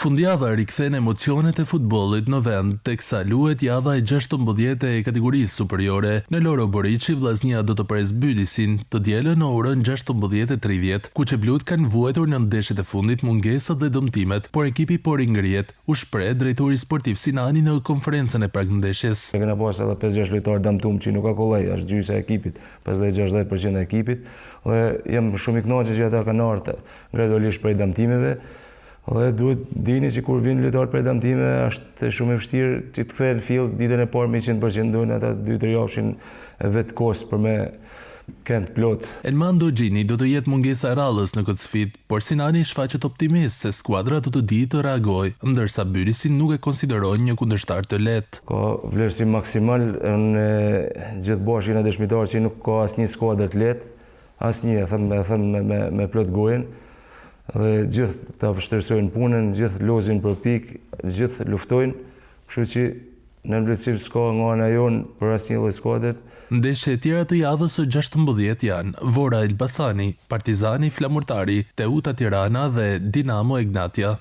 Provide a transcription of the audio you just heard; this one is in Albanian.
Fundjava rikthen emocionet e futbollit në vend, teksa luhet java e 16 e kategorisë superiore. Në Loro Boriçi vllaznia do të presë Bylisin të dielën në orën 16:30, ku çeblut kanë vuajtur në ndeshjet e fundit mungesat dhe dëmtimet, por ekipi po ringrihet, u shpreh drejtori sportiv Sinani në konferencën e pranktendeshjes. Ne kena pasur edhe 5-6 lojtarë dëmtuar që nuk ka kollaj, është gjysma e ekipit, 50-60% e ekipit, dhe jam shumë i kënaqur që ata kanë ardhur gradualisht prej dëmtimeve. Dhe duhet dini që kur vinë lojtarë për dëmtime, është shumë e vështirë që të kthehen në fill ditën e parë me 100%, duhen ata 2-3 javëshin vetë kohës për me kënd plot. Elmando Gjini do të jetë mungesa e rallës në këtë sfidë, por Sinani shfaqet optimist se skuadra do të dijë të reagojë, ndërsa Bylisi nuk e konsideron një kundërshtar të lehtë. Ka vlerësim maksimal në gjithë bashkinë e dëshmitarë që nuk ka asnjë skuadër të lehtë, asnjë, e them me plot gojen. Dhe gjithë ta vështirësojnë punën, gjithë lozin për pikë, gjithë luftojnë, kështu që në vlerësim s'ka nga ana jonë për asnjë lloj skuadre. Ndeshjet e tjera të javës së 16 janë Vora Elbasani, Partizani Flamurtari, Teuta Tirana dhe Dinamo Egnatia.